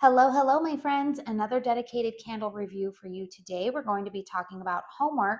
Hello, hello, my friends. Another dedicated candle review for you today. We're going to be talking about HOMEWORX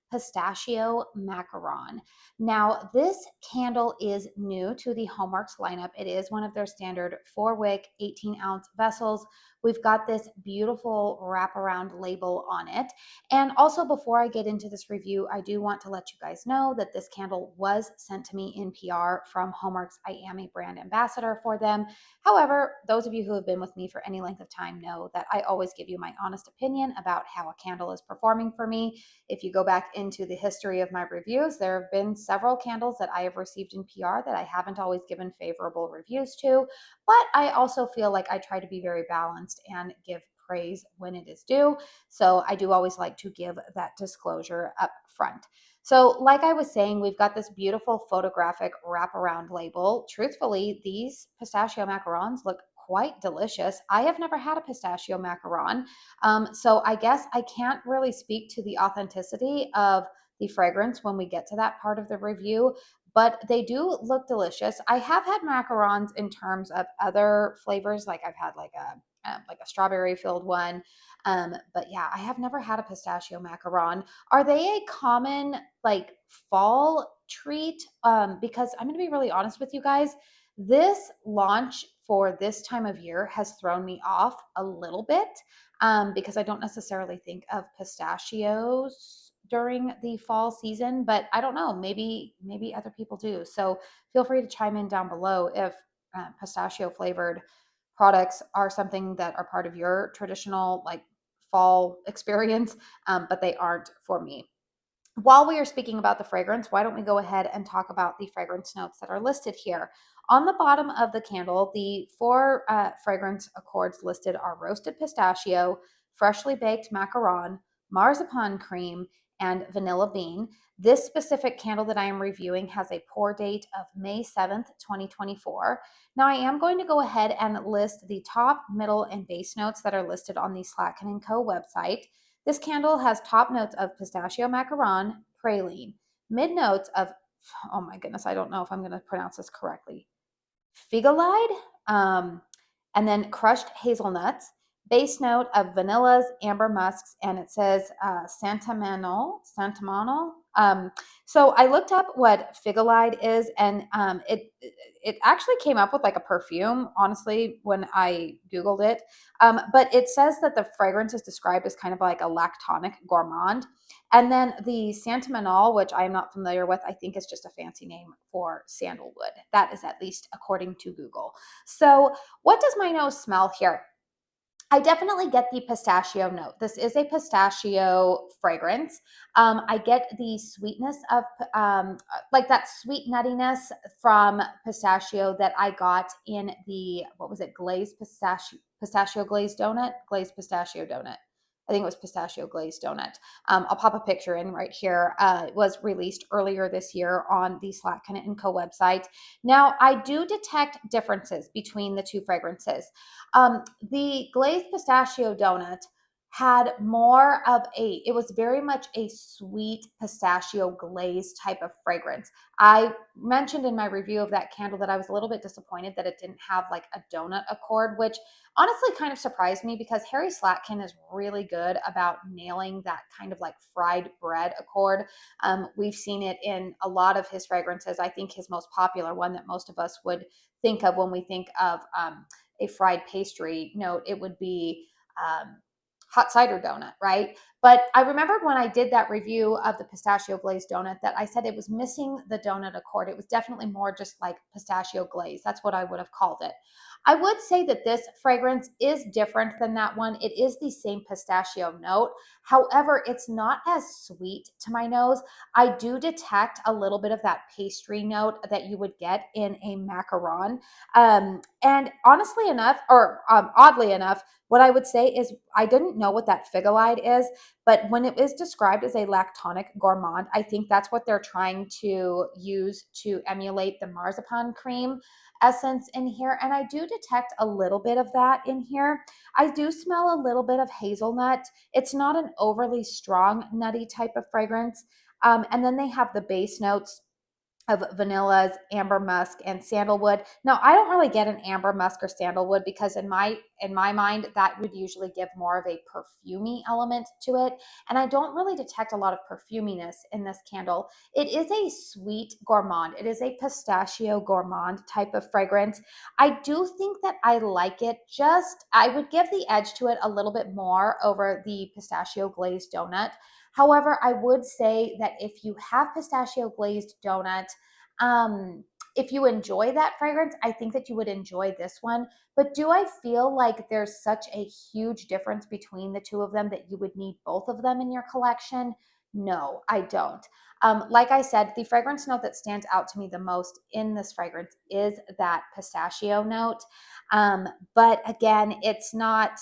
Pistachio Macaron. Now, this candle is new to the HOMEWORX lineup. It is one of their standard 4-wick, 18-ounce vessels. We've got this beautiful wraparound label on it. And also, before I get into this review, I do want to let you guys know that this candle was sent to me in PR from HOMEWORX. I am a brand ambassador for them. However, those of you who have been with me for any length of time know that I always give you my honest opinion about how a candle is performing for me. If you go back into the history of my reviews, there have been several candles that I have received in PR that I haven't always given favorable reviews to, but I also feel like I try to be very balanced and give praise when it is due. So I do always like to give that disclosure up front. So like I was saying, we've got this beautiful photographic wraparound label. Truthfully, these pistachio macarons look quite delicious. I have never had a pistachio macaron, so I guess I can't really speak to the authenticity of the fragrance when we get to that part of the review, but they do look delicious. I have had macarons in terms of other flavors, like I've had like a strawberry filled one. But yeah, I have never had a pistachio macaron. Are they a common like fall treat? Because I'm going to be really honest with you guys. This launch for this time of year has thrown me off a little bit because I don't necessarily think of pistachios during the fall season, but I don't know, maybe other people do. So feel free to chime in down below if pistachio flavored products are something that are part of your traditional like fall experience, but they aren't for me. While we are speaking about the fragrance, why don't we go ahead and talk about the fragrance notes that are listed here? On the bottom of the candle, the four fragrance accords listed are roasted pistachio, freshly baked macaron, marzipan cream, and vanilla bean. This specific candle that I am reviewing has a pour date of May 7th, 2024. Now, I am going to go ahead and list the top, middle, and base notes that are listed on the Slatkin & Co. website. This candle has top notes of pistachio macaron, praline, mid notes of, oh my goodness, I don't know if I'm going to pronounce this correctly, Figolide, and then crushed hazelnuts, base note of vanillas, amber musks, and it says Santamanol. So I looked up what Figolide is, and it actually came up with like a perfume, honestly, when I Googled it. But it says that the fragrance is described as kind of like a lactonic gourmand. And then the Santamanol, which I am not familiar with, I think is just a fancy name for sandalwood. That is at least according to Google. So what does my nose smell here? I definitely get the pistachio note. This is a pistachio fragrance. I get the sweetness of like that sweet nuttiness from pistachio that I got in the, what was it, pistachio glazed donut, glazed pistachio donut. I think it was pistachio glazed donut. I'll pop a picture in right here. It was released earlier this year on the Slatkin & Co. website. Now, I do detect differences between the two fragrances. The glazed pistachio donut had more of it was very much a sweet pistachio glaze type of fragrance. I mentioned in my review of that candle that I was a little bit disappointed that it didn't have like a donut accord, which honestly kind of surprised me because Harry Slatkin is really good about nailing that kind of like fried bread accord. We've seen it in a lot of his fragrances. I think his most popular one that most of us would think of when we think of a fried pastry note, it would be hot cider donut, right? But I remembered when I did that review of the pistachio glazed donut that I said it was missing the donut accord. It was definitely more just like pistachio glaze. That's what I would have called it. I would say that this fragrance is different than that one. It is the same pistachio note. However, it's not as sweet to my nose. I do detect a little bit of that pastry note that you would get in a macaron. And honestly enough, or oddly enough, what I would say is I didn't know what that Figolide is, but when it is described as a lactonic gourmand, I think that's what they're trying to use to emulate the marzipan cream essence in here. And I do detect a little bit of that in here. I do smell a little bit of hazelnut. It's not an overly strong nutty type of fragrance. And then they have the base notes of vanillas, amber musk, and sandalwood. Now, I don't really get an amber musk or sandalwood because in my mind that would usually give more of a perfumey element to it, and I don't really detect a lot of perfuminess in this candle. It is a sweet gourmand. It is a pistachio gourmand type of fragrance. I do think that I like it. Just I would give the edge to it a little bit more over the pistachio glazed donut. However, I would say that if you have pistachio glazed donut, um, if you enjoy that fragrance, I think that you would enjoy this one. But do I feel like there's such a huge difference between the two of them that you would need both of them in your collection? No, I don't. Like I said, the fragrance note that stands out to me the most in this fragrance is that pistachio note. But again, it's not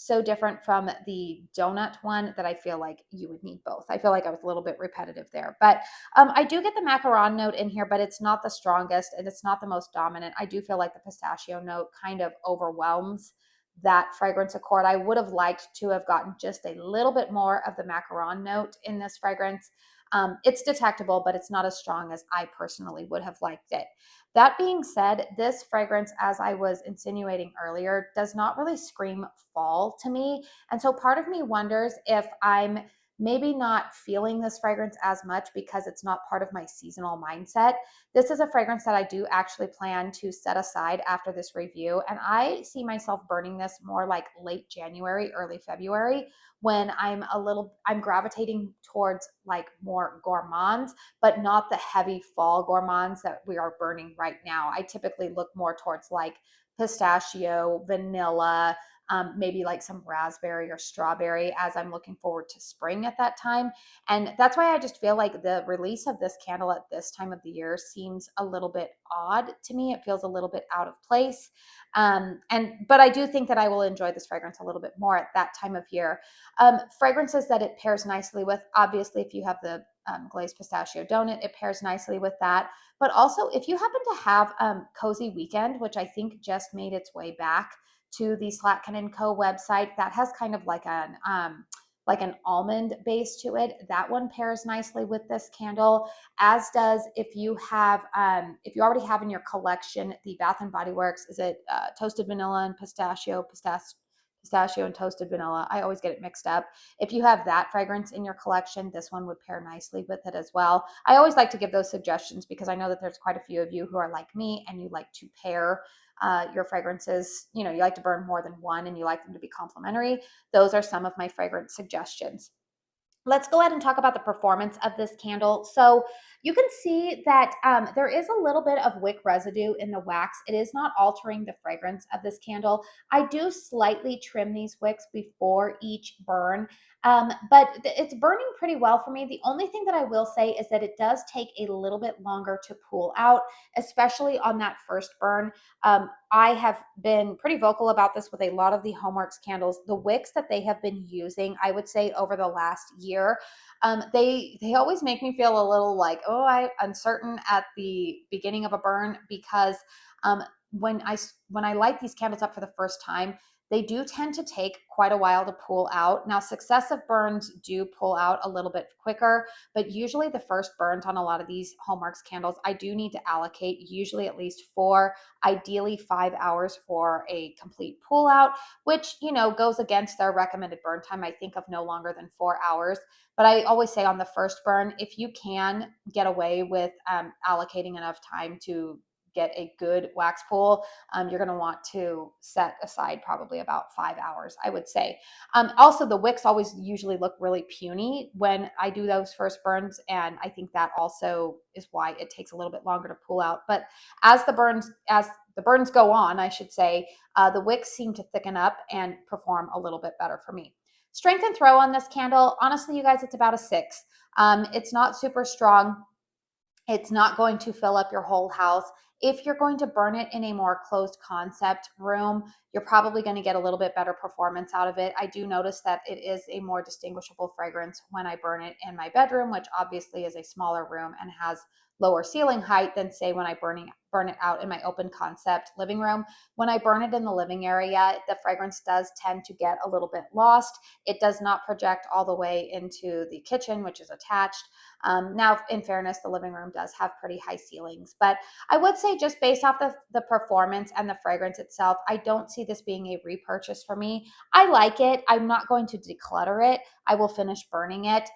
so different from the donut one that I feel like you would need both. I feel like I was a little bit repetitive there, but I do get the macaron note in here, but it's not the strongest and it's not the most dominant. I do feel like the pistachio note kind of overwhelms that fragrance accord. I would have liked to have gotten just a little bit more of the macaron note in this fragrance. It's detectable, but it's not as strong as I personally would have liked it. That being said, this fragrance, as I was insinuating earlier, does not really scream fall to me. And so part of me wonders if I'm maybe not feeling this fragrance as much because it's not part of my seasonal mindset. This is a fragrance that I do actually plan to set aside after this review. And I see myself burning this more like late January, early February, when I'm gravitating towards like more gourmands, but not the heavy fall gourmands that we are burning right now. I typically look more towards like pistachio, vanilla, maybe like some raspberry or strawberry as I'm looking forward to spring at that time. And that's why I just feel like the release of this candle at this time of the year seems a little bit odd to me. It feels a little bit out of place. But I do think that I will enjoy this fragrance a little bit more at that time of year. Fragrances that it pairs nicely with, obviously, if you have the glazed pistachio donut, it pairs nicely with that. But also, if you happen to have Cozy Weekend, which I think just made its way back to the Slatkin & Co. website, that has kind of like an almond base to it. That one pairs nicely with this candle, as does if you already have in your collection the Bath and Body Works, is it toasted vanilla and pistachio and toasted vanilla. I always get it mixed up. If you have that fragrance in your collection, this one would pair nicely with it as well. I always like to give those suggestions because I know that there's quite a few of you who are like me and you like to pair your fragrances. You know, you like to burn more than one and you like them to be complementary. Those are some of my fragrance suggestions. Let's go ahead and talk about the performance of this candle. So you can see that there is a little bit of wick residue in the wax. It is not altering the fragrance of this candle. I do slightly trim these wicks before each burn, but it's burning pretty well for me. The only thing that I will say is that it does take a little bit longer to pull out, especially on that first burn. I have been pretty vocal about this with a lot of the HOMEWORX candles. The wicks that they have been using, I would say over the last year, they always make me feel a little like, oh, I'm uncertain at the beginning of a burn because um, when I light these candles up for the first time, they do tend to take quite a while to pull out. Now, successive burns do pull out a little bit quicker, but usually the first burns on a lot of these HOMEWORX candles, I do need to allocate usually at least 4, ideally 5 hours for a complete pull out, which, you know, goes against their recommended burn time, I think, of no longer than 4 hours. But I always say on the first burn, if you can get away with allocating enough time to get a good wax pull, you're going to want to set aside probably about 5 hours, I would say. Also, the wicks always usually look really puny when I do those first burns, and I think that also is why it takes a little bit longer to pull out. But as the burns go on, I should say, the wicks seem to thicken up and perform a little bit better for me. Strength and throw on this candle, honestly, you guys, it's about a 6. It's not super strong. It's not going to fill up your whole house. If you're going to burn it in a more closed concept room, you're probably going to get a little bit better performance out of it. I do notice that it is a more distinguishable fragrance when I burn it in my bedroom, which obviously is a smaller room and has lower ceiling height than, say, when burn it out in my open concept living room. When I burn it in the living area, the fragrance does tend to get a little bit lost. It does not project all the way into the kitchen, which is attached. Now, in fairness, the living room does have pretty high ceilings, but I would say just based off the performance and the fragrance itself, I don't see this being a repurchase for me. I like it. I'm not going to declutter it. I will finish burning it.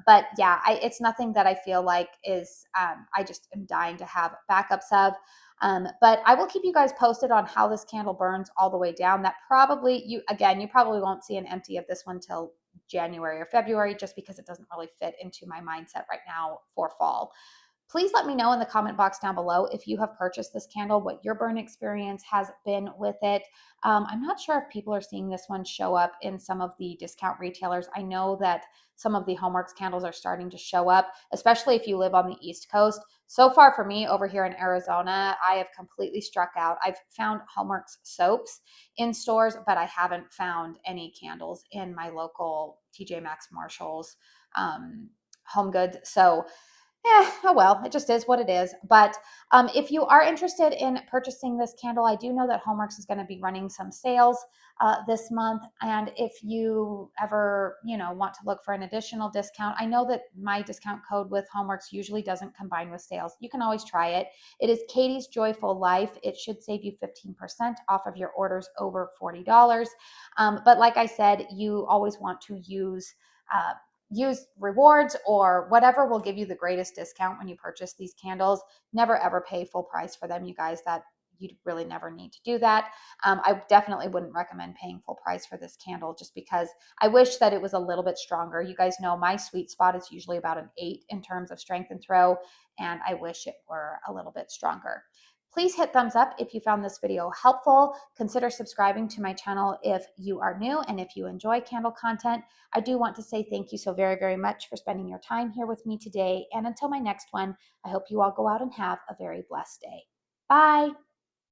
But yeah, it's nothing that I feel like is, I just am dying to have backups of. But I will keep you guys posted on how this candle burns all the way down. That probably, you probably won't see an empty of this one till January or February, just because it doesn't really fit into my mindset right now for fall. Please let me know in the comment box down below if you have purchased this candle, what your burn experience has been with it. I'm not sure if people are seeing this one show up in some of the discount retailers. I know that some of the HOMEWORX candles are starting to show up, especially if you live on the East Coast. So far for me over here in Arizona, I have completely struck out. I've found HOMEWORX soaps in stores, but I haven't found any candles in my local TJ Maxx, Marshalls, Home Goods. So oh well, it just is what it is. But if you are interested in purchasing this candle, I do know that HOMEWORX is going to be running some sales this month. And if you ever, want to look for an additional discount, I know that my discount code with HOMEWORX usually doesn't combine with sales. You can always try it. It is Katie's Joyful Life. It should save you 15% off of your orders over $40. But like I said, you always want to use rewards or whatever will give you the greatest discount when you purchase these candles. Never ever pay full price for them, you guys. That you really never need to do that. I definitely wouldn't recommend paying full price for this candle, just because I wish that it was a little bit stronger. You guys know my sweet spot is usually about an 8 in terms of strength and throw, and I wish it were a little bit stronger. Please hit thumbs up if you found this video helpful. Consider subscribing to my channel if you are new and if you enjoy candle content. I do want to say thank you so very, very much for spending your time here with me today. And until my next one, I hope you all go out and have a very blessed day. Bye.